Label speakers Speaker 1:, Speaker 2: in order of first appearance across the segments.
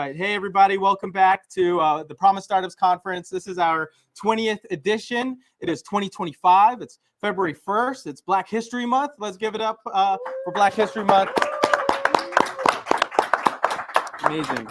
Speaker 1: right. Hey, everybody. Welcome back to the Promise Startups Conference. This is our 20th edition. It is 2025. It's February 1st. It's Black History Month. Let's give it up for Black History Month. Amazing.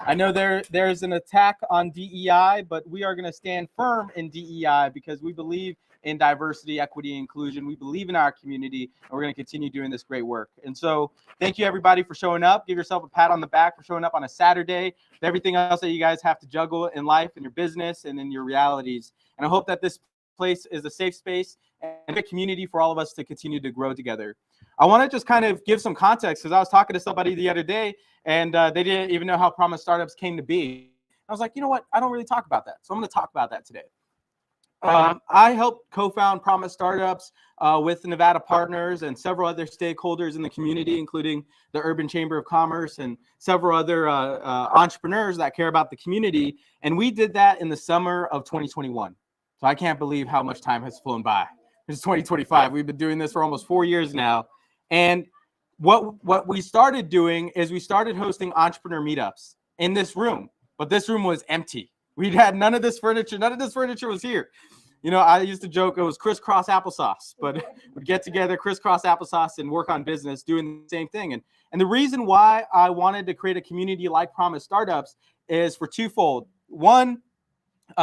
Speaker 1: I know there's an attack on DEI, but we are going to stand firm in DEI because we believe in diversity, equity, and inclusion. We believe in our community, and we're going to continue doing this great work. And so thank you, everybody, for showing up. Give yourself a pat on the back for showing up on a Saturday, with everything else that you guys have to juggle in life, in your business, and in your realities. And I hope that this place is a safe space and a community for all of us to continue to grow together. I want to just kind of give some context because I was talking to somebody the other day, and they didn't even know how Promise Startups came to be. I was like, you know what? I don't really talk about that. So I'm going to talk about that today. I helped co-found Promise Startups with Nevada partners and several other stakeholders in the community, including the Urban Chamber of Commerce and several other entrepreneurs that care about the community. And we did that in the summer of 2021. So I can't believe how much time has flown by. It's 2025. We've been doing this for almost 4 years now. And what we started doing is we started hosting entrepreneur meetups in this room, but this room was empty. We had none of this furniture. None of this furniture was here. You know, I used to joke it was crisscross applesauce, but we'd get together, crisscross applesauce, and work on business doing the same thing. And the reason why I wanted to create a community like Promise Startups is for twofold. One,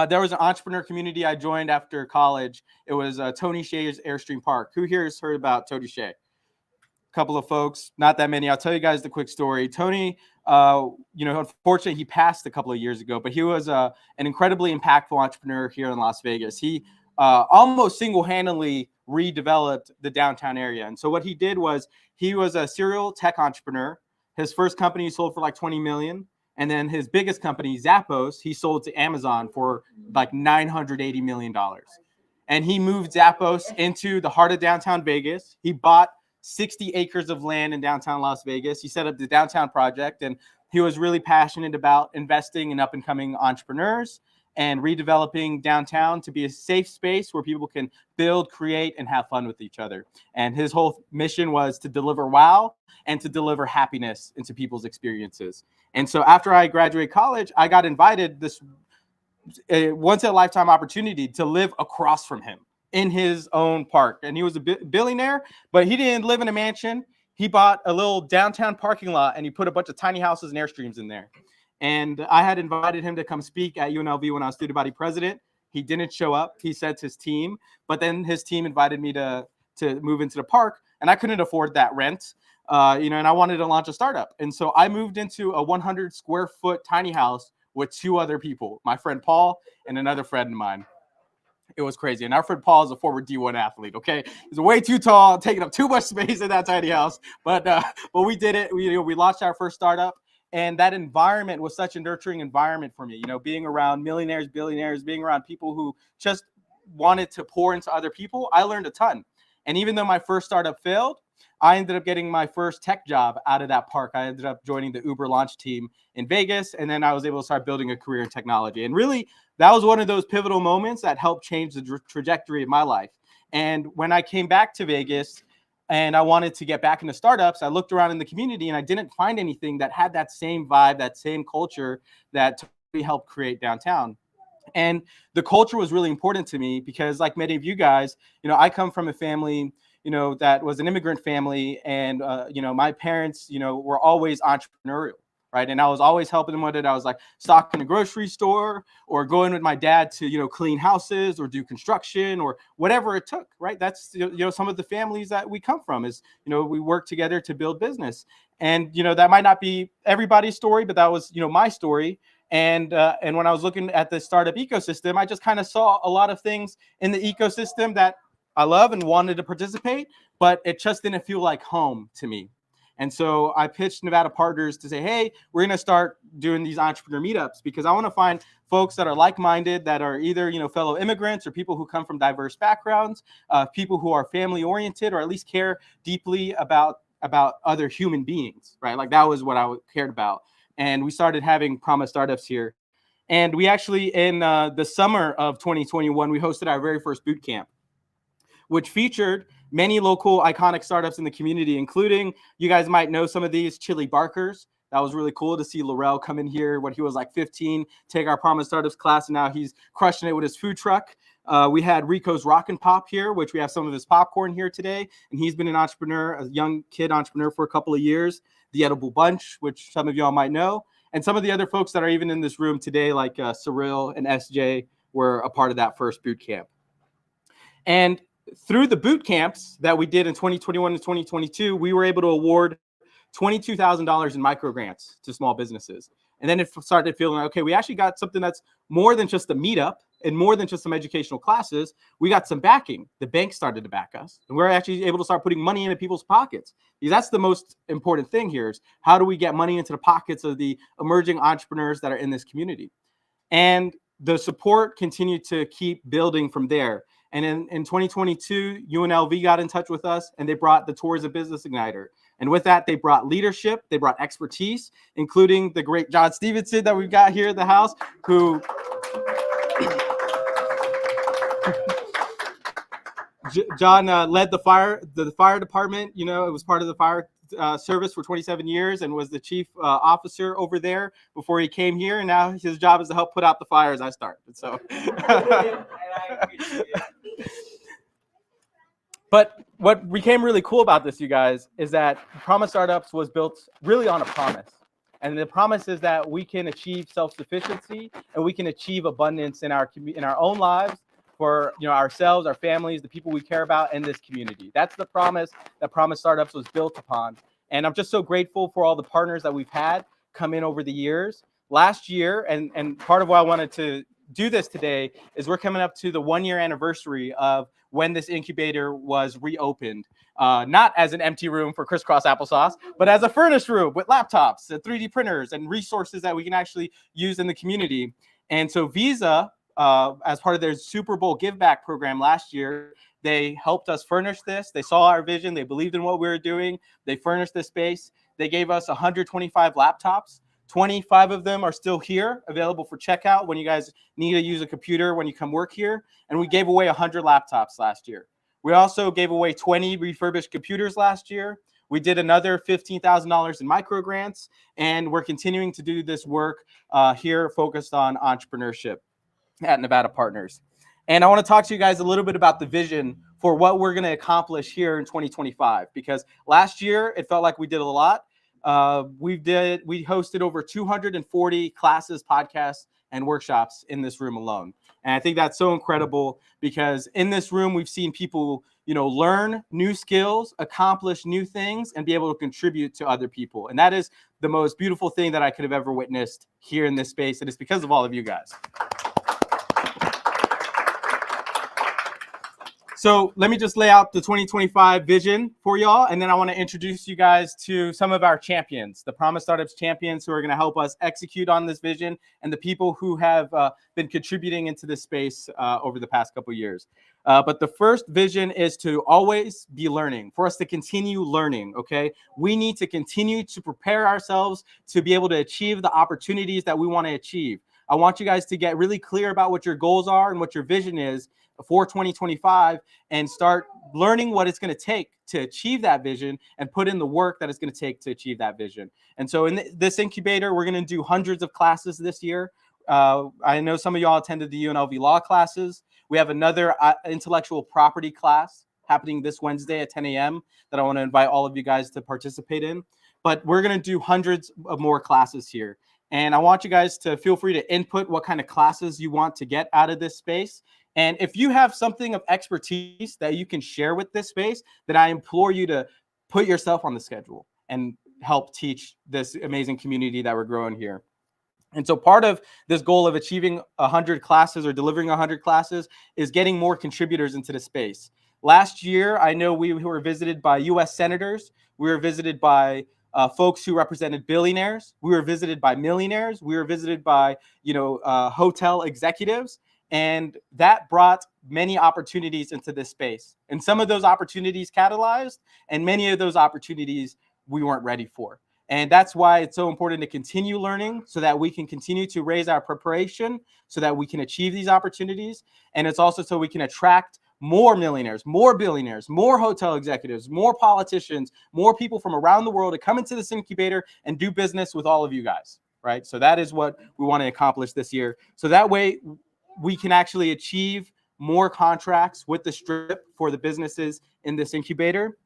Speaker 1: there was an entrepreneur community I joined after college. It was Tony Hsieh's Airstream Park. Who here has heard about Tony Hsieh? Couple of folks, not that many. I'll tell you guys the quick story. Tony, unfortunately, he passed a couple of years ago, but he was an incredibly impactful entrepreneur here in Las Vegas. He almost single-handedly redeveloped the downtown area. And so what he did was he was a serial tech entrepreneur. His first company sold for like 20 million. And then his biggest company, Zappos, he sold to Amazon for like $980 million. And he moved Zappos into the heart of downtown Vegas. He bought 60 acres of land in downtown Las Vegas. He set up the downtown project, and he was really passionate about investing in up-and-coming entrepreneurs and redeveloping downtown to be a safe space where people can build, create, and have fun with each other. And his whole mission was to deliver wow and to deliver happiness into people's experiences. And so after I graduated college, I got invited this once-in-a-lifetime opportunity to live across from him in his own park. And he was a billionaire, but he didn't live in a mansion. He bought a little downtown parking lot and he put a bunch of tiny houses and Airstreams in there. And I had invited him to come speak at UNLV when I was student body president. He didn't show up. He sent his team, but then his team invited me to move into the park, and I couldn't afford that rent, and I wanted to launch a startup. And so I moved into a 100 square foot tiny house with two other people, my friend Paul and another friend of mine. It was crazy. And our friend Paul is a former D1 athlete, okay? He's way too tall, taking up too much space in that tiny house. But we did it. We launched our first startup. And that environment was such a nurturing environment for me, being around millionaires, billionaires, being around people who just wanted to pour into other people. I learned a ton. And even though my first startup failed, I ended up getting my first tech job out of that park. I ended up joining the Uber launch team in Vegas, and then I was able to start building a career in technology. And really, that was one of those pivotal moments that helped change the trajectory of my life. And when I came back to Vegas and I wanted to get back into startups, I looked around in the community and I didn't find anything that had that same vibe, that same culture that totally helped create downtown. And the culture was really important to me because, like many of you guys, I come from a family that was an immigrant family. And, my parents, were always entrepreneurial, right? And I was always helping them with it. I was like stocking a grocery store or going with my dad to, clean houses or do construction or whatever it took, right? That's, some of the families that we come from is, we work together to build business. And, that might not be everybody's story, but that was, my story. And when I was looking at the startup ecosystem, I just kind of saw a lot of things in the ecosystem that I love and wanted to participate, but it just didn't feel like home to me. And so I pitched Nevada partners to say, hey, we're going to start doing these entrepreneur meetups because I want to find folks that are like-minded, that are either, fellow immigrants or people who come from diverse backgrounds, people who are family-oriented or at least care deeply about other human beings, right? Like that was what I cared about. And we started having Promise Startups here. And we actually, in the summer of 2021, we hosted our very first boot camp, which featured many local iconic startups in the community, including, you guys might know some of these, Chili Barkers. That was really cool to see Laurel come in here when he was like 15, take our Promise Startups class, and now he's crushing it with his food truck. We had Rico's Rock and Pop here, which we have some of his popcorn here today. And he's been an entrepreneur, a young kid entrepreneur for a couple of years. The Edible Bunch, which some of y'all might know. And some of the other folks that are even in this room today, like Cyril and SJ, were a part of that first boot camp. And through the boot camps that we did in 2021 and 2022, we were able to award $22,000 in micro grants to small businesses. And then it started feeling like, okay, we actually got something that's more than just a meetup and more than just some educational classes. We got some backing. The bank started to back us. And we're actually able to start putting money into people's pockets. Because that's the most important thing here is how do we get money into the pockets of the emerging entrepreneurs that are in this community? And the support continued to keep building from there. And in 2022, UNLV got in touch with us and they brought the Tourism Business Igniter. And with that, they brought leadership, they brought expertise, including the great John Stevenson that we've got here at the house, who John led the fire department. You know, it was part of the fire service for 27 years and was the chief officer over there before he came here. And now his job is to help put out the fires I started. So. But what became really cool about this, you guys, is that Promise Startups was built really on a promise. And the promise is that we can achieve self-sufficiency and we can achieve abundance in our own lives for ourselves, our families, the people we care about in this community. That's the promise that Promise Startups was built upon. And I'm just so grateful for all the partners that we've had come in over the years. Last year, and part of why I wanted to do this today is we're coming up to the 1-year anniversary of when this incubator was reopened, not as an empty room for crisscross applesauce, but as a furnished room with laptops and 3D printers and resources that we can actually use in the community. And so Visa, as part of their Super Bowl give back program last year, they helped us furnish this. They saw our vision. They believed in what we were doing. They furnished this space. They gave us 125 laptops. 25 of them are still here, available for checkout when you guys need to use a computer when you come work here. And we gave away 100 laptops last year. We also gave away 20 refurbished computers last year. We did another $15,000 in micro grants, and we're continuing to do this work here focused on entrepreneurship at Nevada Partners. And I want to talk to you guys a little bit about the vision for what we're going to accomplish here in 2025, because last year it felt like we did a lot. We hosted over 240 classes, podcasts, and workshops in this room alone. And I think that's so incredible because in this room, we've seen people, learn new skills, accomplish new things, and be able to contribute to other people. And that is the most beautiful thing that I could have ever witnessed here in this space. And it's because of all of you guys. So let me just lay out the 2025 vision for y'all, and then I want to introduce you guys to some of our champions, the Promise Startups champions who are going to help us execute on this vision, and the people who have been contributing into this space over the past couple of years. But the first vision is to always be learning, for us to continue learning, okay? We need to continue to prepare ourselves to be able to achieve the opportunities that we want to achieve. I want you guys to get really clear about what your goals are and what your vision is for 2025 and start learning what it's going to take to achieve that vision and put in the work that it's going to take to achieve that vision. And so in this incubator, we're going to do hundreds of classes this year. I know some of y'all attended the UNLV law classes. We have another intellectual property class happening this Wednesday at 10 a.m. that I want to invite all of you guys to participate in. But we're going to do hundreds of more classes here. And I want you guys to feel free to input what kind of classes you want to get out of this space. And if you have something of expertise that you can share with this space, then I implore you to put yourself on the schedule and help teach this amazing community that we're growing here. And so part of this goal of achieving 100 classes or delivering 100 classes is getting more contributors into the space. Last year, I know we were visited by U.S. senators. We were visited by folks who represented billionaires. We were visited by millionaires. We were visited by, hotel executives. And that brought many opportunities into this space. And some of those opportunities catalyzed, and many of those opportunities we weren't ready for. And that's why it's so important to continue learning so that we can continue to raise our preparation so that we can achieve these opportunities. And it's also so we can attract more millionaires, more billionaires, more hotel executives, more politicians, more people from around the world to come into this incubator and do business with all of you guys, right? So that is what we want to accomplish this year. So that way we can actually achieve more contracts with the Strip for the businesses in this incubator.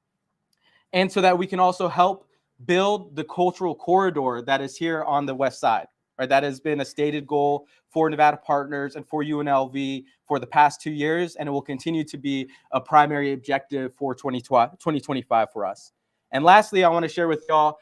Speaker 1: And so that we can also help build the cultural corridor that is here on the West Side, right? That has been a stated goal for Nevada Partners and for UNLV for the past 2 years, and it will continue to be a primary objective for 2025 for us. And lastly, I want to share with y'all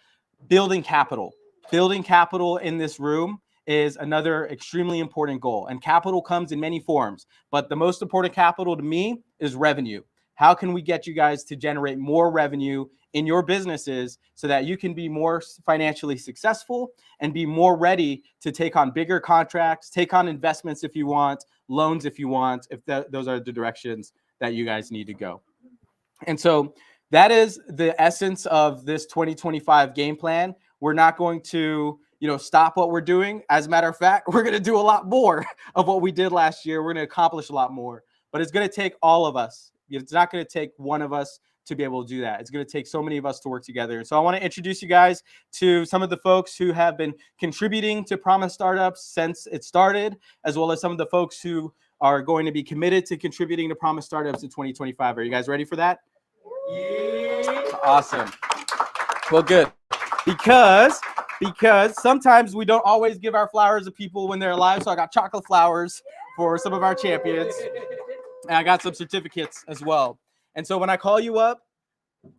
Speaker 1: building capital. Building capital in this room is another extremely important goal. And capital comes in many forms, but the most important capital to me is revenue. How can we get you guys to generate more revenue in your businesses so that you can be more financially successful and be more ready to take on bigger contracts, take on investments if you want, loans if you want, if those are the directions that you guys need to go. And so that is the essence of this 2025 game plan. We're not going to, stop what we're doing. As a matter of fact, we're going to do a lot more of what we did last year. We're going to accomplish a lot more, but it's going to take all of us. It's not going to take one of us to be able to do that. It's going to take so many of us to work together. So I want to introduce you guys to some of the folks who have been contributing to Promise Startups since it started, as well as some of the folks who are going to be committed to contributing to Promise Startups in 2025. Are you guys ready for that? Yeah. Awesome. Well, good. Because sometimes we don't always give our flowers to people when they're alive. So I got chocolate flowers for some of our champions. And I got some certificates as well. And so when I call you up,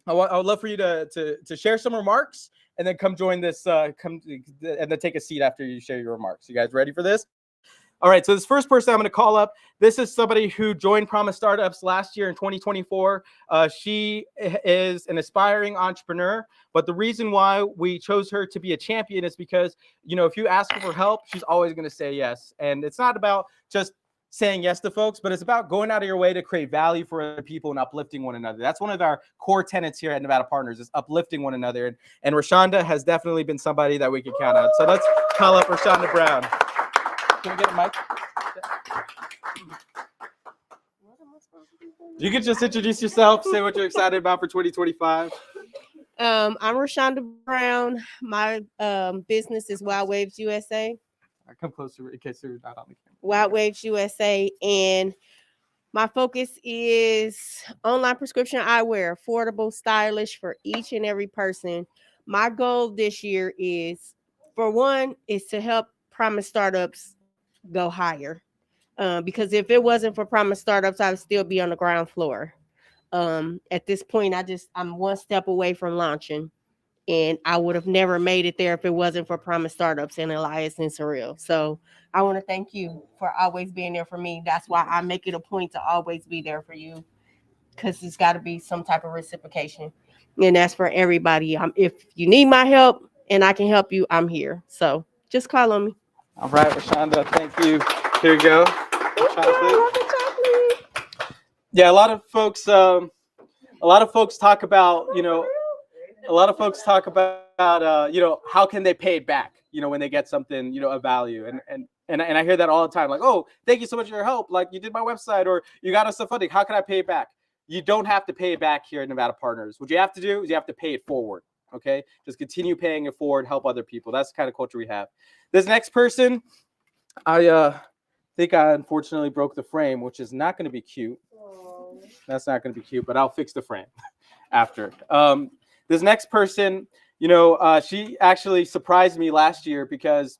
Speaker 1: I would love for you to share some remarks and then come join this, and then take a seat after you share your remarks. You guys ready for this? All right, so this first person I'm going to call up, this is somebody who joined Promise Startups last year in 2024. She is an aspiring entrepreneur, but the reason why we chose her to be a champion is because, if you ask her for help, she's always going to say yes. And it's not about just saying yes to folks, but it's about going out of your way to create value for other people and uplifting one another. That's one of our core tenets here at Nevada Partners, is uplifting one another. And Rashonda has definitely been somebody that we can count on. So let's call up Rashonda Brown. Can we get a mic? You can just introduce yourself, say what you're excited about for 2025.
Speaker 2: I'm Rashonda Brown. My business is Wild Waves USA.
Speaker 1: Come closer in case you're not on the camera.
Speaker 2: Wild Waves USA, and my focus is online prescription eyewear, affordable, stylish for each and every person. My goal this year is, for one, is to help Promise Startups go higher. Because if it wasn't for Promise Startups, I would still be on the ground floor. At this point, I'm one step away from launching. And I would have never made it there if it wasn't for Promise Startups and Elias and Surreal. So I want to thank you for always being there for me. That's why I make it a point to always be there for you, because it's got to be some type of reciprocation. And that's for everybody. If you need my help and I can help you, I'm here. So just call on me.
Speaker 1: All right, Rashonda, thank you. Here you go. Chocolate. Yeah, a lot of folks talk about, how can they pay it back, when they get something, of value. And I hear that all the time, like, oh, thank you so much for your help. Like, you did my website, or you got us some funding. How can I pay it back? You don't have to pay it back here at Nevada Partners. What you have to do is you have to pay it forward. Okay. Just continue paying it forward, help other people. That's the kind of culture we have. This next person, I think I unfortunately broke the frame, which is not going to be cute. That's not going to be cute, but I'll fix the frame after. This next person, she actually surprised me last year because,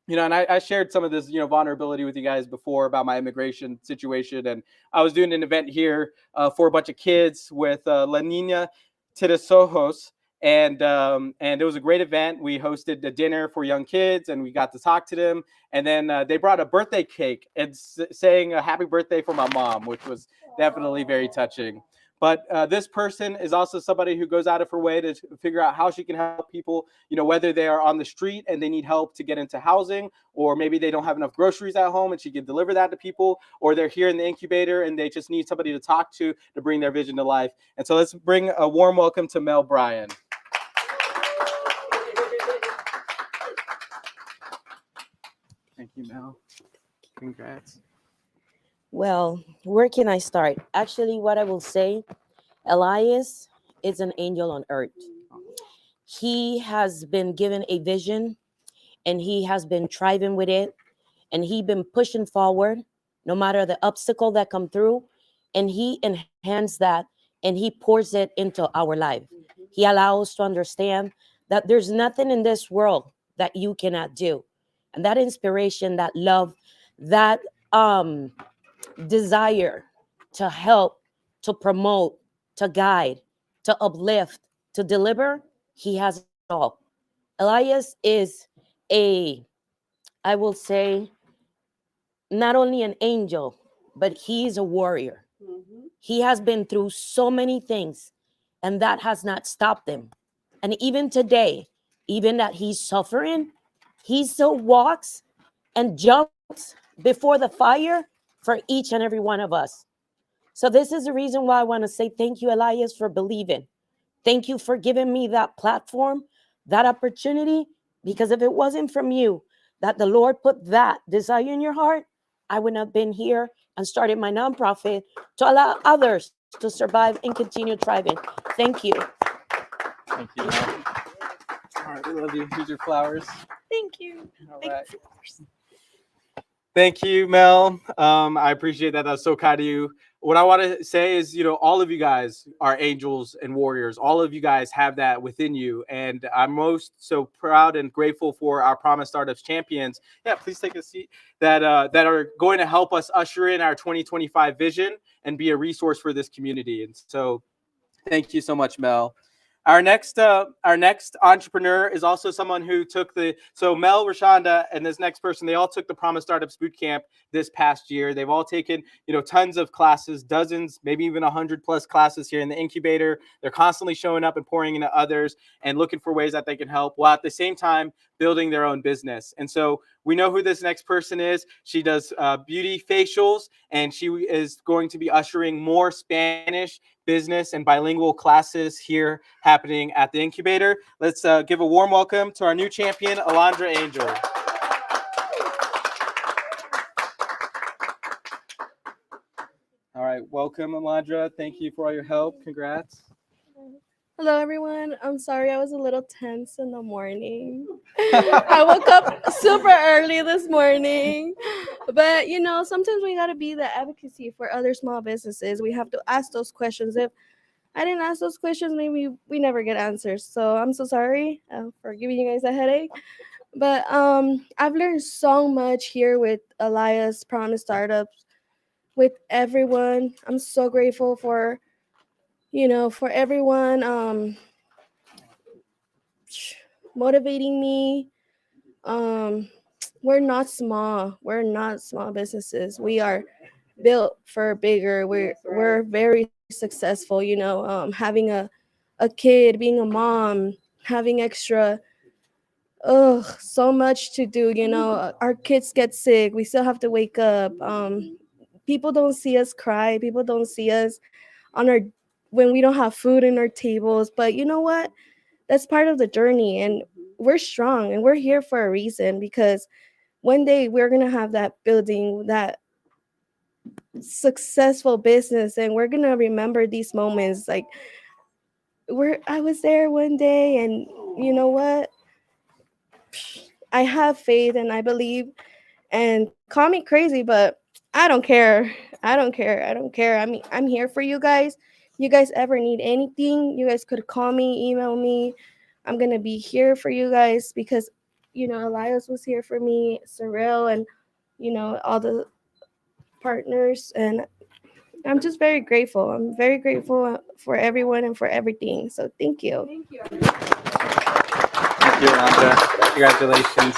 Speaker 1: and I shared some of this, vulnerability with you guys before about my immigration situation. And I was doing an event here for a bunch of kids with La Niña Tirisojos. And it was a great event. We hosted a dinner for young kids, and we got to talk to them. And then they brought a birthday cake and saying a happy birthday for my mom, which was definitely very touching. But this person is also somebody who goes out of her way to figure out how she can help people, whether they are on the street and they need help to get into housing, or maybe they don't have enough groceries at home and she can deliver that to people, or they're here in the incubator and they just need somebody to talk to bring their vision to life. And so let's bring a warm welcome to Mel Bryan. Thank you, Mel. Congrats.
Speaker 3: Well, where can I start? Actually, what I will say, Elias is an angel on earth. He has been given a vision and he has been thriving with it, and he been pushing forward no matter the obstacle that come through, and he enhances that and he pours it into our life. He allows us to understand that there's nothing in this world that you cannot do, and that inspiration, that love, that desire to help, to promote, to guide, to uplift, to deliver, he has it all. Elias is a, I will say, not only an angel, but he's a warrior. He has been through so many things, and that has not stopped him. And even today, even that he's suffering, he still walks and jumps before the fire for each and every one of us. So, this is the reason why I want to say thank you, Elias, for believing. Thank you for giving me that platform, that opportunity, because if it wasn't from you that the Lord put that desire in your heart, I would not have been here and started my nonprofit to allow others to survive and continue thriving. Thank you.
Speaker 1: Thank you, Mel. All right, we love you. Here's your flowers.
Speaker 3: Thank you.
Speaker 1: All right. Thank you, Mel. I appreciate that. That's so kind of you. What I want to say is, all of you guys are angels and warriors. All of you guys have that within you. And I'm most so proud and grateful for our Promise Startups champions. Yeah, please take a seat. That are going to help us usher in our 2025 vision and be a resource for this community. And so thank you so much, Mel. Our next entrepreneur is also someone who took so Mel, Rashonda, and this next person, they all took the Promise Startups Bootcamp this past year. They've all taken, tons of classes, dozens, maybe even 100+ classes here in the incubator. They're constantly showing up and pouring into others and looking for ways that they can help, while at the same time building their own business. And so we know who this next person is. She does beauty facials, and she is going to be ushering more Spanish business and bilingual classes here happening at the incubator. Let's give a warm welcome to our new champion, Alondra Angel. All right, welcome, Alondra. Thank you for all your help. Congrats.
Speaker 4: Hello, everyone. I'm sorry I was a little tense in the morning. I woke up super early this morning. But, sometimes we got to be the advocacy for other small businesses. We have to ask those questions. If I didn't ask those questions, maybe we never get answers. So I'm so sorry for giving you guys a headache. But I've learned so much here with Elias, Promise Startups, with everyone. I'm so grateful for for everyone motivating me. Um, we're not small. We're not small businesses. We are built for bigger. We're very successful. Having a kid, being a mom, having extra. So much to do. Our kids get sick. We still have to wake up. People don't see us cry. People don't see us on our when we don't have food in our tables. But you know what? That's part of the journey, and we're strong and we're here for a reason, because one day we're gonna have that building, that successful business, and we're gonna remember these moments. Like, I was there one day, and you know what? I have faith and I believe, and call me crazy, but I don't care. I don't care. I don't care. I mean, I'm here for you guys. You guys ever need anything, you guys could call me, email me. I'm going to be here for you guys, because, Elias was here for me, Sorrel, and, all the partners. And I'm just very grateful. I'm very grateful for everyone and for everything. So thank you.
Speaker 1: Thank you, Rhonda. Congratulations.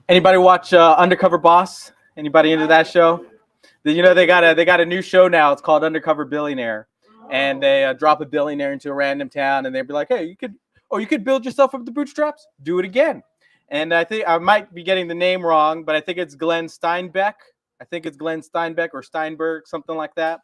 Speaker 1: Anybody watch Undercover Boss? Anybody into that show? They got a new show now. It's called Undercover Billionaire, and they drop a billionaire into a random town, and they'd be like, "Hey, you could build yourself up the bootstraps. Do it again." And I think I might be getting the name wrong, but I think it's Glenn Steinbeck. I think it's Glenn Steinbeck or Steinberg, something like that,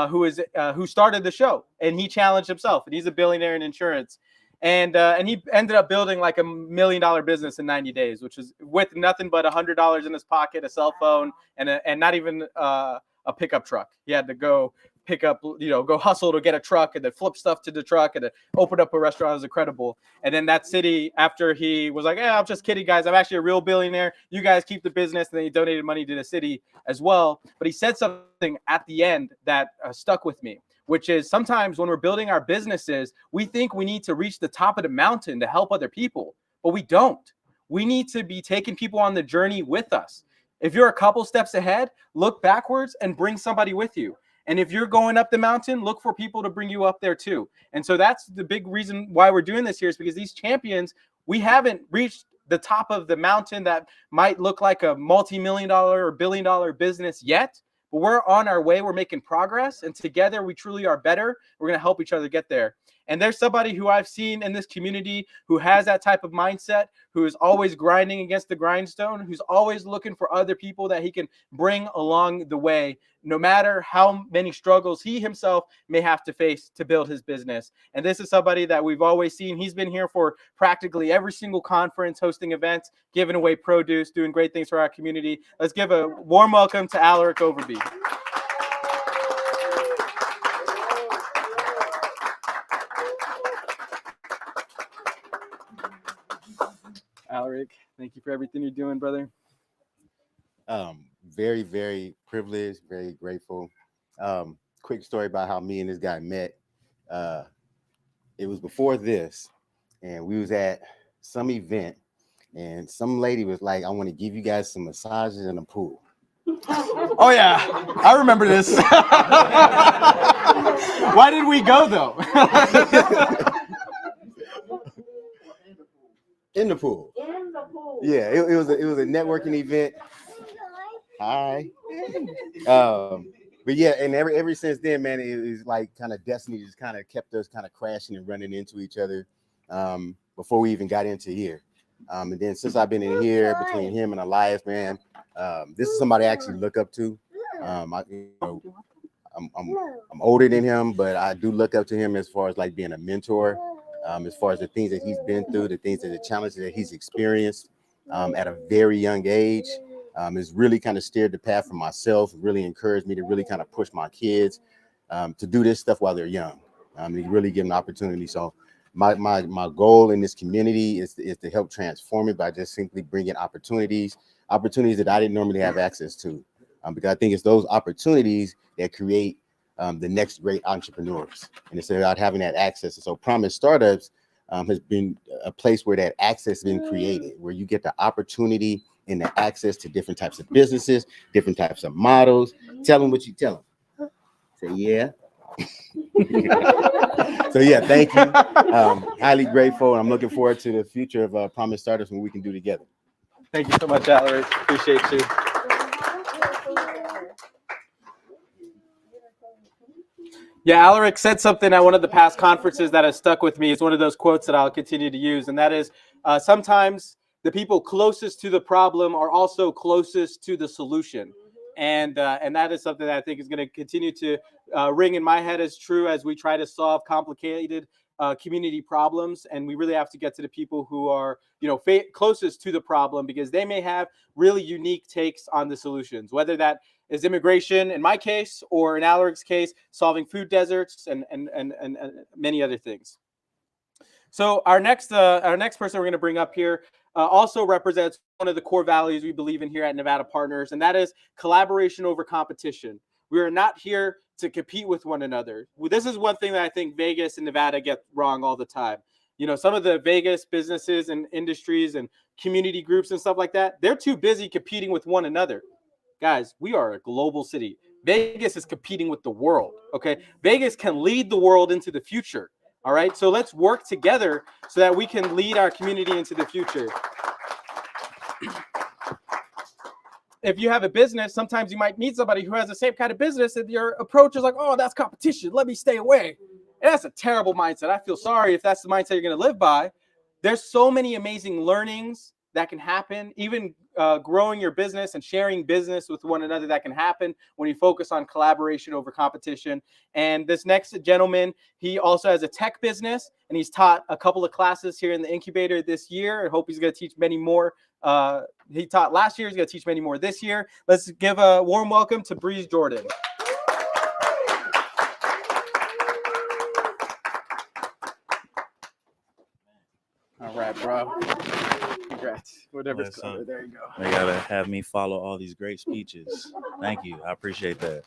Speaker 1: who started the show, and he challenged himself, and he's a billionaire in insurance. And he ended up building like $1 million business in 90 days, which is with nothing but $100 in his pocket, a cell phone, and not even a pickup truck. He had to go pick up, go hustle to get a truck and then flip stuff to the truck and then open up a restaurant. It was incredible. And then that city, after he was like, I'm just kidding, guys. I'm actually a real billionaire. You guys keep the business. And then he donated money to the city as well. But he said something at the end that stuck with me, which is sometimes when we're building our businesses, we think we need to reach the top of the mountain to help other people, but we don't. We need to be taking people on the journey with us. If you're a couple steps ahead, look backwards and bring somebody with you. And if you're going up the mountain, look for people to bring you up there too. And so that's the big reason why we're doing this here, is because these champions, we haven't reached the top of the mountain that might look like a multi-million-dollar or billion-dollar business yet. But we're on our way. We're making progress. And together, we truly are better. We're going to help each other get there. And there's somebody who I've seen in this community who has that type of mindset, who is always grinding against the grindstone, who's always looking for other people that he can bring along the way, no matter how many struggles he himself may have to face to build his business. And this is somebody that we've always seen. He's been here for practically every single conference, hosting events, giving away produce, doing great things for our community. Let's give a warm welcome to Alaric Overby. Alaric, thank you for everything you're doing, brother.
Speaker 5: Very, very privileged, very grateful. Quick story about how me and this guy met. It was before this, and we was at some event, and some lady was like, I want to give you guys some massages in the pool.
Speaker 1: Oh, yeah. I remember this. Why did we go, though?
Speaker 5: In the pool. Yeah, it was a networking event. Hi. But yeah, and ever since then, man, it was like kind of destiny just kind of kept us kind of crashing and running into each other before we even got into here. And then since I've been in here, between him and Elias, man, this is somebody I actually look up to. I'm older than him, but I do look up to him as far as like being a mentor. As far as the things that he's been through, the challenges that he's experienced at a very young age, has really kind of steered the path for myself, really encouraged me to really kind of push my kids to do this stuff while they're young. And really give them opportunity. So my goal in this community is to help transform it by just simply bringing opportunities that I didn't normally have access to. Because I think it's those opportunities that create the next great entrepreneurs, and it's about having that access. And so Promise Startups has been a place where that access has been created, where you get the opportunity and the access to different types of businesses, different types of models. Tell them what you tell them. Say, yeah. So yeah, thank you. Highly grateful. And I'm looking forward to the future of Promise Startups and what we can do together.
Speaker 1: Thank you so much, Alaric. Appreciate you. Yeah, Alaric said something at one of the past conferences that has stuck with me. It's one of those quotes that I'll continue to use, and that is, sometimes the people closest to the problem are also closest to the solution. And that is something that I think is going to continue to ring in my head as true as we try to solve complicated community problems. And we really have to get to the people who are, closest to the problem, because they may have really unique takes on the solutions, whether that is immigration in my case, or in Alaric's case, solving food deserts and many other things. So our next person we're going to bring up here also represents one of the core values we believe in here at Nevada Partners, and that is collaboration over competition. We are not here to compete with one another. This is one thing that I think Vegas and Nevada get wrong all the time. Some of the Vegas businesses and industries and community groups and stuff like that, they're too busy competing with one another. Guys, we are a global city. Vegas is competing with the world, okay? Vegas can lead the world into the future, all right? So let's work together so that we can lead our community into the future. If you have a business, sometimes you might meet somebody who has the same kind of business, and your approach is like, oh, that's competition. Let me stay away. And that's a terrible mindset. I feel sorry if that's the mindset you're going to live by. There's so many amazing learnings, that can happen, even growing your business and sharing business with one another, that can happen when you focus on collaboration over competition. And this next gentleman, he also has a tech business, and he's taught a couple of classes here in the incubator this year. I hope he's going to teach many more. He taught last year, he's going to teach many more this year. Let's give a warm welcome to Breeze Jordan. All right, bro. Congrats. Whatever's clever. There you go.
Speaker 6: They gotta have me follow all these great speeches. Thank you. I appreciate that.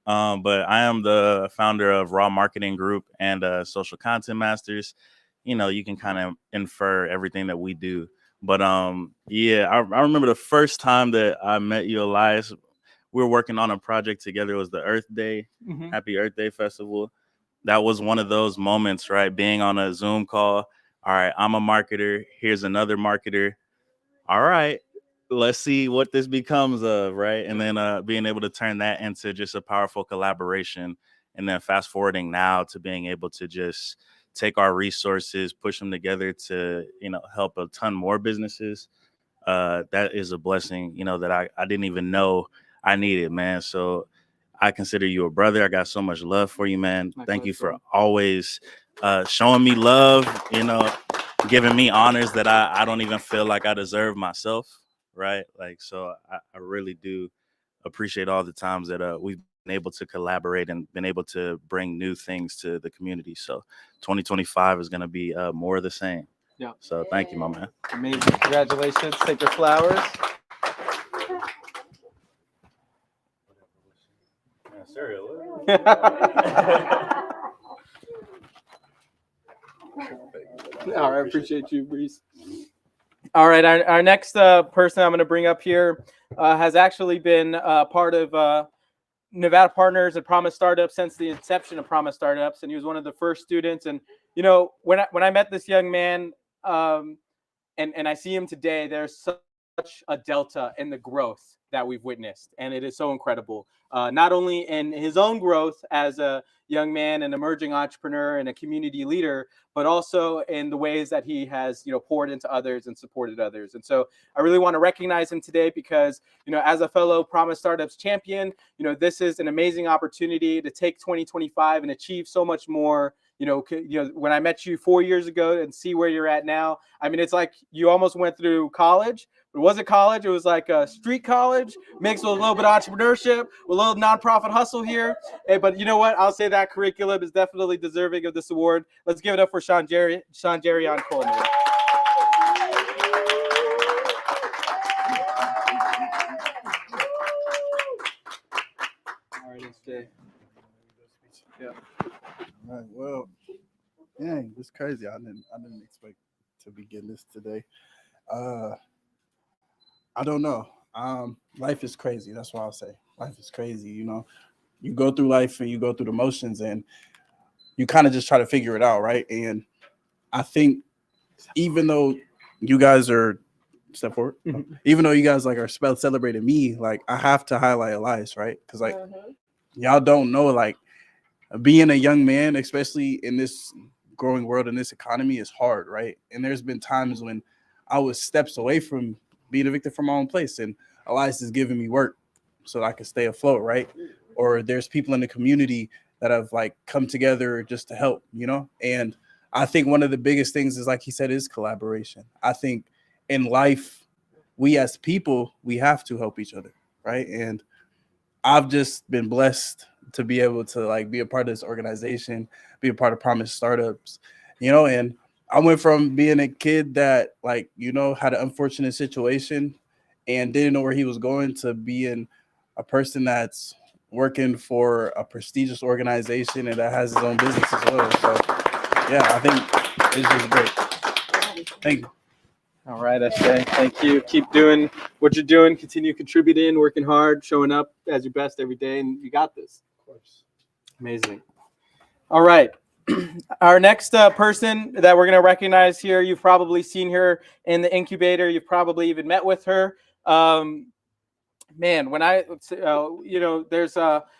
Speaker 6: But I am the founder of Raw Marketing Group and Social Content Masters. You know, you can kind of infer everything that we do. But yeah, I remember the first time that I met you, Elias. We were working on a project together. It was the Earth Day, Happy Earth Day Festival. That was one of those moments, right? Being on a Zoom call. All right, I'm a marketer. Here's another marketer. All right, let's see what this becomes of, right? And then being able to turn that into just a powerful collaboration. And then fast forwarding now to being able to just take our resources, push them together to, you know, help a ton more businesses. That is a blessing, you know, that I didn't even know I needed, man. So I consider you a brother. I got so much love for you, man. Thank you for always showing me love, you know, giving me honors that I don't even feel like I deserve myself, right? Like, so I really do appreciate all the times that we've been able to collaborate and been able to bring new things to the community. So 2025 is going to be more of the same.
Speaker 1: Yeah.
Speaker 6: So thank you, my man.
Speaker 1: Amazing. Congratulations. Take your flowers. All right, I appreciate you, Breeze. All right, our next person I'm going to bring up here has actually been part of Nevada Partners and Promise Startups since the inception of Promise Startups, and he was one of the first students. And you know, when I met this young man, and I see him today, there's such a delta in the growth that we've witnessed, and it is so incredible. Not only in his own growth as a young man, an emerging entrepreneur, and a community leader, but also in the ways that he has, you know, poured into others and supported others. And so I really want to recognize him today because, you know, as a fellow Promise Startups champion, you know, this is an amazing opportunity to take 2025 and achieve so much more. You know, when I met you 4 years ago and see where you're at now, I mean, it's like you almost went through college. It wasn't college. It was like a street college mixed with a little bit of entrepreneurship, with a little nonprofit hustle here. Hey, but you know what? I'll say that curriculum is definitely deserving of this award. Let's give it up for Sean Jerry on Coleman. All right, let's stay. Yeah.
Speaker 7: All right. Well, dang, it's crazy. I didn't expect to be getting this today. I don't know. Life is crazy. That's what I'll say. Life is crazy. You know, you go through life and you go through the motions and you kind of just try to figure it out, right? And I think even though you guys are step forward, even though you guys like are celebrating me, like I have to highlight Elias, right? Because like y'all don't know, like being a young man, especially in this growing world in this economy, is hard, right? And there's been times when I was steps away from being evicted from my own place, and Elias is giving me work so that I can stay afloat, right? Or there's people in the community that have like come together just to help, you know? And I think one of the biggest things is, like he said, is collaboration. I think in life, we as people, we have to help each other, right? And I've just been blessed to be able to like be a part of this organization, be a part of Promise Startups, you know, and I went from being a kid that like, you know, had an unfortunate situation and didn't know where he was going to being a person that's working for a prestigious organization and that has his own business as well. So yeah, I think it's just great. Thank you.
Speaker 1: All right, SJ. Thank you. Keep doing what you're doing. Continue contributing, working hard, showing up as your best every day, and you got this. Of course. Amazing. All right. Our next person that we're going to recognize here, you've probably seen her in the incubator. You've probably even met with her. Man, when I, you know, there's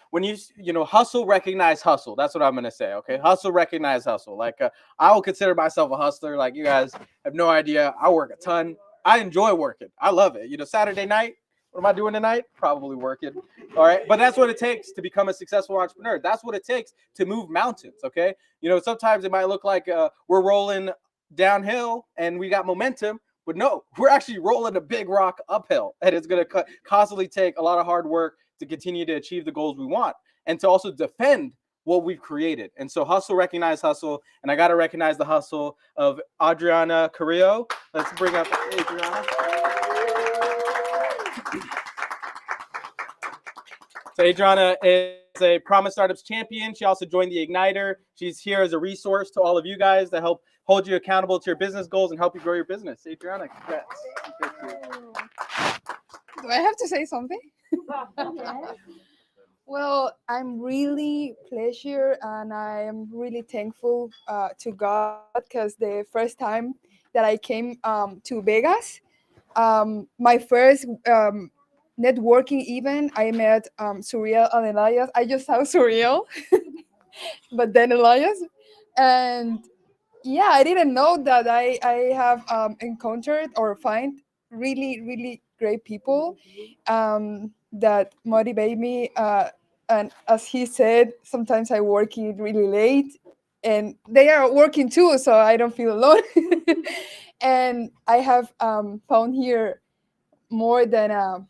Speaker 1: when you know, hustle, recognize hustle. That's what I'm going to say. Okay. Hustle, recognize hustle. Like I will consider myself a hustler. Like you guys have no idea. I work a ton. I enjoy working. I love it. You know, Saturday night, what am I doing tonight? Probably working. All right. But that's what it takes to become a successful entrepreneur. That's what it takes to move mountains. Okay. You know, sometimes it might look like we're rolling downhill and we got momentum, but no, we're actually rolling a big rock uphill. And it's going to constantly take a lot of hard work to continue to achieve the goals we want and to also defend what we've created. And so hustle, recognize hustle. And I got to recognize the hustle of Adriana Carrillo. Let's bring up Adriana. So Adriana is a Promise Startups champion. She also joined the Igniter. She's here as a resource to all of you guys to help hold you accountable to your business goals and help you grow your business. Adriana, congrats.
Speaker 8: Do I have to say something? Well, I'm really pleasure and I am really thankful to God because the first time that I came to Vegas, my first networking event, I met Suriel and Elias. I just saw Suriel, but then Elias. And yeah, I didn't know that I have encountered or find really, really great people that motivate me. And as he said, sometimes I work it really late and they are working too, so I don't feel alone. And I have found here more than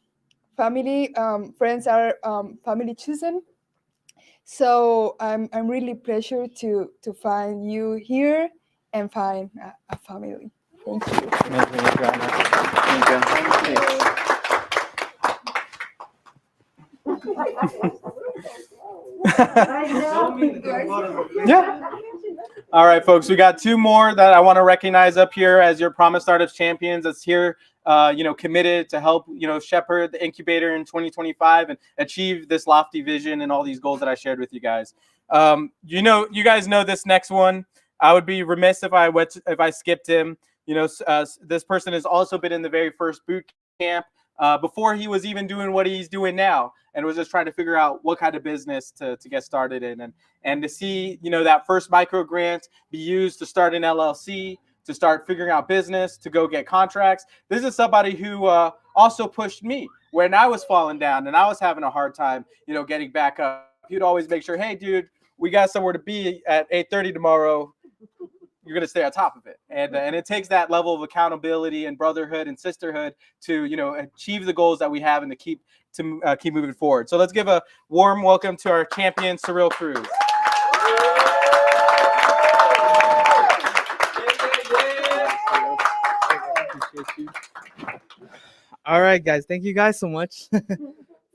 Speaker 8: family. Friends are family chosen. So I'm really pleasure to find you here and find a family. Thank you.
Speaker 1: Amazing, Adriana. Thank you. Yeah. All right, folks. We got two more that I want to recognize up here as your Promise Startups champions. That's here, committed to help, shepherd the incubator in 2025 and achieve this lofty vision and all these goals that I shared with you guys. You guys know this next one. I would be remiss if I skipped him. This person has also been in the very first boot camp before he was even doing what he's doing now, and was just trying to figure out what kind of business to get started in, and to see that first micro grant be used to start an LLC, to start figuring out business, to go get contracts. This is somebody who also pushed me when I was falling down and I was having a hard time, getting back up. He'd always make sure, hey, dude, we got somewhere to be at 8:30 tomorrow. You're going to stay on top of it. And it takes that level of accountability and brotherhood and sisterhood to, achieve the goals that we have and to keep moving forward. So let's give a warm welcome to our champion, Cyril Cruz.
Speaker 9: All right, guys. Thank you guys so much.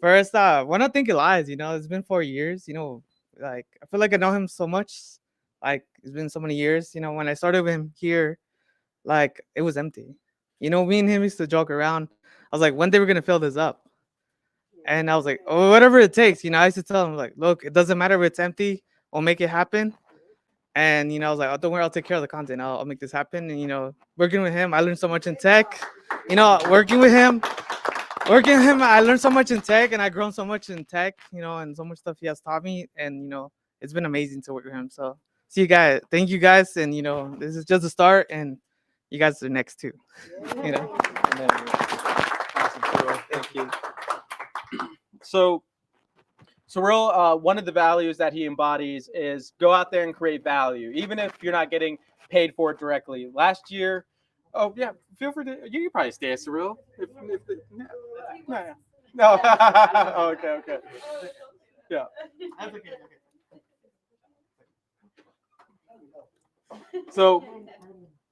Speaker 9: First, I want to thank Elias. It's been 4 years. I feel like I know him so much. Like, it's been so many years. When I started with him here, like, it was empty. Me and him used to joke around. I was like, one day we're going to fill this up. And I was like, oh, whatever it takes. I used to tell him, like, look, it doesn't matter if it's empty. I'll make it happen. And, I was like, oh, don't worry, I'll take care of the content. I'll make this happen. And, working with him, I learned so much in tech. Working with him, I learned so much in tech, and I've grown so much in tech, and so much stuff he has taught me. And, it's been amazing to work with him. So see you guys. Thank you guys. And, this is just the start, and you guys are next too.
Speaker 1: Awesome. Thank you. So Cyril, one of the values that he embodies is go out there and create value, even if you're not getting paid for it directly. Last year, oh yeah, feel free to. You can probably stay, Cyril. No. Oh, okay. Yeah. So,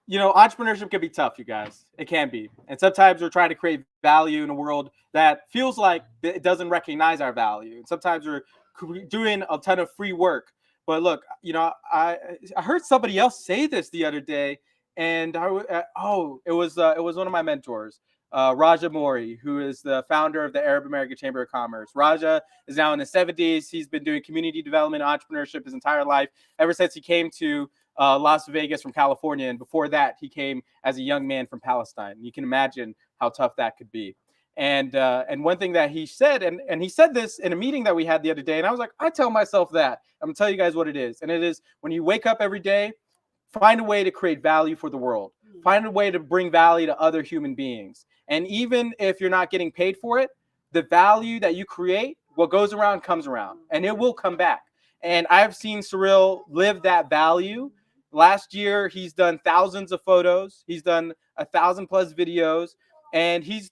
Speaker 1: entrepreneurship can be tough, you guys. It can be. And sometimes we're trying to create value in a world that feels like it doesn't recognize our value. And sometimes we're doing a ton of free work. But look, I heard somebody else say this the other day, and it was one of my mentors, Raja Mori, who is the founder of the Arab American Chamber of Commerce. Raja is now in his 70s. He's been doing community development and entrepreneurship his entire life, ever since he came to Las Vegas from California. And before that, he came as a young man from Palestine. You can imagine how tough that could be. And one thing that he said, and he said this in a meeting that we had the other day, and I was like, I tell myself that. I'm gonna tell you guys what it is. And it is, when you wake up every day, find a way to create value for the world. Find a way to bring value to other human beings. And even if you're not getting paid for it, the value that you create, what goes around comes around, and it will come back. And I've seen Cyril live that value. Last year, he's done thousands of photos. He's done 1,000+ videos, and he's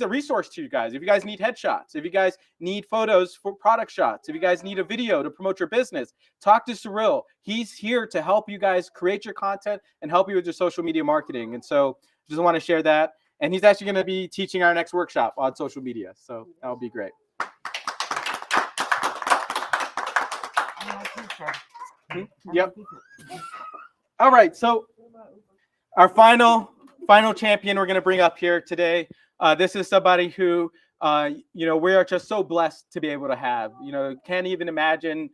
Speaker 1: a resource to you guys. If you guys need headshots, if you guys need photos for product shots, if you guys need a video to promote your business, talk to Cyril. He's here to help you guys create your content and help you with your social media marketing. And so just want to share that. And he's actually going to be teaching our next workshop on social media. So that'll be great. Yep. All right. So our final champion we're going to bring up here today. This is somebody who, we are just so blessed to be able to have. Can't even imagine,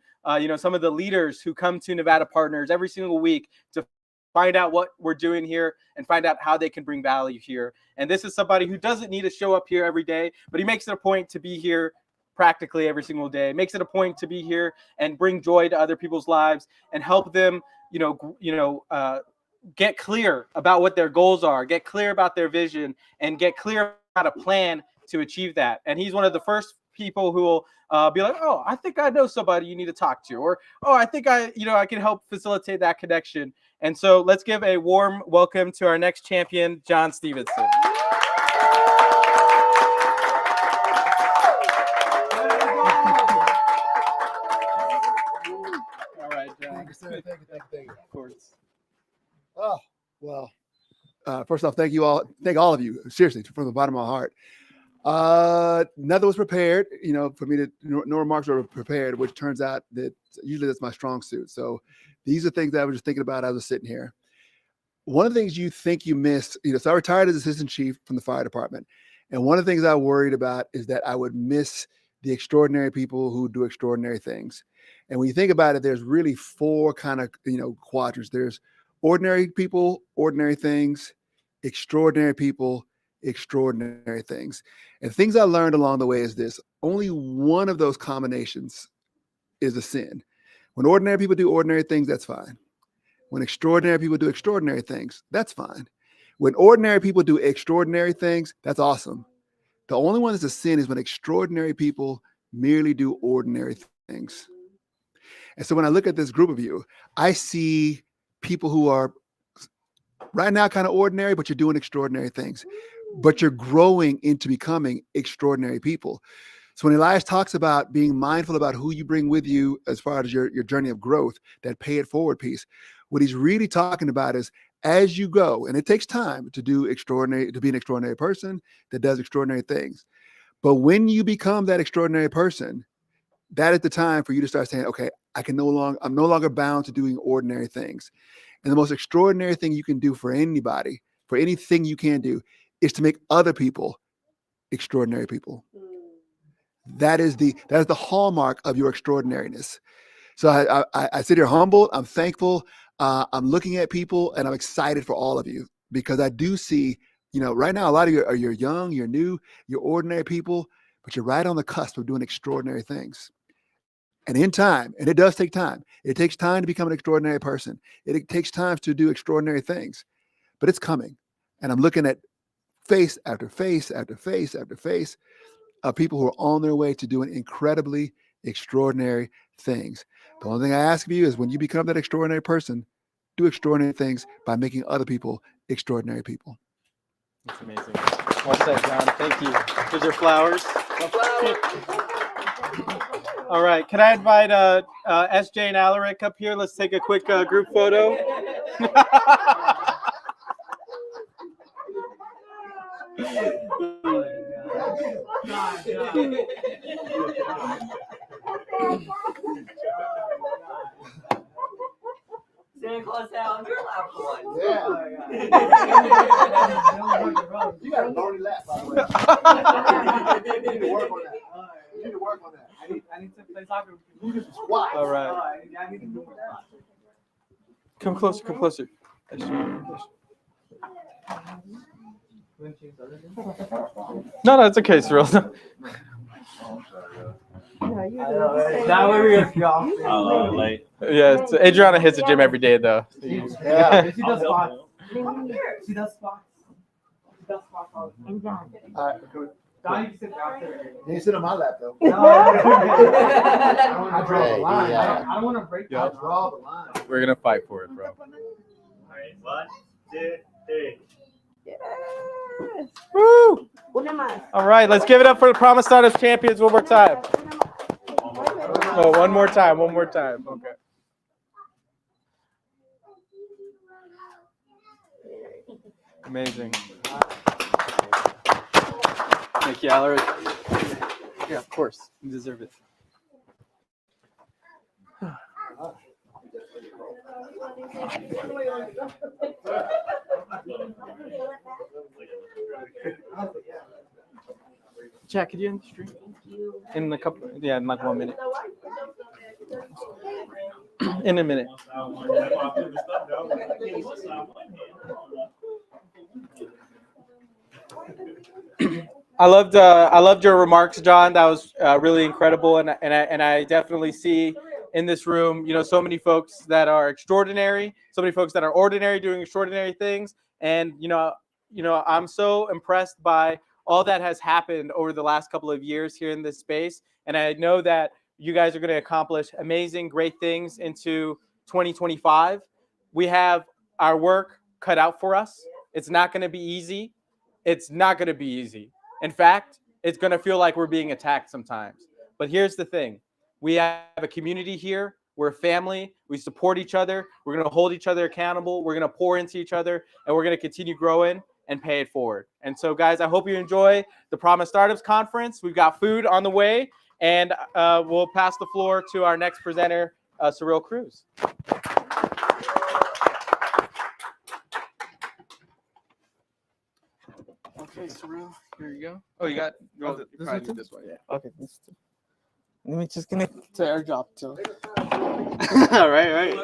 Speaker 1: some of the leaders who come to Nevada Partners every single week to find out what we're doing here and find out how they can bring value here. And this is somebody who doesn't need to show up here every day, but he makes it a point to be here practically every single day. Makes it a point to be here and bring joy to other people's lives and help them, get clear about what their goals are, get clear about their vision, and get clear about a plan to achieve that. And he's one of the first people who will be like, oh, I think I know somebody you need to talk to, or, oh, I think I can help facilitate that connection. And so let's give a warm welcome to our next champion, John Stevenson. All right, John.
Speaker 10: Thank you, sir. Thank you.
Speaker 1: Of course.
Speaker 10: Oh, well, first off, thank all of you, seriously, from the bottom of my heart. Nothing was prepared, for me to, no remarks were prepared, which turns out that usually that's my strong suit. So these are things that I was just thinking about as I was sitting here. One of the things you think you miss, so I retired as assistant chief from the fire department. And one of the things I worried about is that I would miss the extraordinary people who do extraordinary things. And when you think about it, there's really four kind of, quadrants. There's ordinary people, ordinary things, extraordinary people, extraordinary things. And things I learned along the way is this: only one of those combinations is a sin. When ordinary people do ordinary things, that's fine. When extraordinary people do extraordinary things, that's fine. When ordinary people do extraordinary things, that's awesome. The only one that's a sin is when extraordinary people merely do ordinary things. And so when I look at this group of you, I see people who are right now kind of ordinary, but you're doing extraordinary things. But you're growing into becoming extraordinary people. So when Elias talks about being mindful about who you bring with you as far as your journey of growth, that pay it forward piece, what he's really talking about is as you go, and it takes time to be an extraordinary person that does extraordinary things. But when you become that extraordinary person, that is the time for you to start saying, okay, I'm no longer bound to doing ordinary things. And the most extraordinary thing you can do for anybody, for anything you can do, is to make other people extraordinary people. That is the hallmark of your extraordinariness. So I sit here humbled. I'm thankful. I'm looking at people, and I'm excited for all of you because I do see, right now a lot of you you're young, you're new, you're ordinary people, but you're right on the cusp of doing extraordinary things. And in time, and it does take time. It takes time to become an extraordinary person. It takes time to do extraordinary things, but it's coming. And I'm looking at face after face after face after face of people who are on their way to doing incredibly extraordinary things. The only thing I ask of you is when you become that extraordinary person, do extraordinary things by making other people extraordinary people.
Speaker 1: That's amazing. Well said, John. Thank you. Here's your flowers. All right. Can I invite SJ and Alaric up here? Let's take a quick group photo.
Speaker 11: Santa Claus down your lap one.
Speaker 10: Yeah. You got a lonely lap, by the way. You need to work on that.
Speaker 9: I need to play soccer.
Speaker 10: You need to squat.
Speaker 1: All right.
Speaker 9: I need to do more squats.
Speaker 1: Come closer. Come closer. No, it's okay, Cyril.
Speaker 11: Now we're gonna
Speaker 6: Late.
Speaker 1: Yeah, so Adriana hits the gym every day though.
Speaker 10: Yeah.
Speaker 11: She does spots. She does spots. She does spots all the time.
Speaker 10: All right, cool.
Speaker 11: Don, you sit down there.
Speaker 10: You ain't sit on my lap though.
Speaker 11: I
Speaker 10: draw the line.
Speaker 11: I don't want to break
Speaker 1: Yeah.
Speaker 11: that. Draw the line.
Speaker 1: We're gonna fight for it, bro.
Speaker 11: Alright, 1, 2, 3.
Speaker 1: Woo! All right, let's give it up for the Promise Startups champions one more time. Oh, one more time, one more time. Okay. Amazing. Thank you, Alaric. Yeah, of course. You deserve it. Jack, could you end the stream? In a couple, yeah, in like 1 minute. In a minute. I loved your remarks, John. That was really incredible, and I definitely see in this room, you know, so many folks that are extraordinary, so many folks that are ordinary doing extraordinary things, and you know, I'm so impressed by all that has happened over the last couple of years here in this space, and I know that you guys are going to accomplish amazing, great things into 2025. We have our work cut out for us. It's not going to be easy. It's not going to be easy. In fact, it's going to feel like we're being attacked sometimes. But here's the thing. We have a community here. We're a family. We support each other. We're going to hold each other accountable. We're going to pour into each other, and we're going to continue growing and pay it forward. And so, guys, I hope you enjoy the Promise Startups Conference. We've got food on the way, and we'll pass the floor to our next presenter, Cyril Cruz. Okay, Cyril, here you go. Oh, you got this one, yeah.
Speaker 9: Okay. Let me just connect to AirDrop too.
Speaker 1: All right.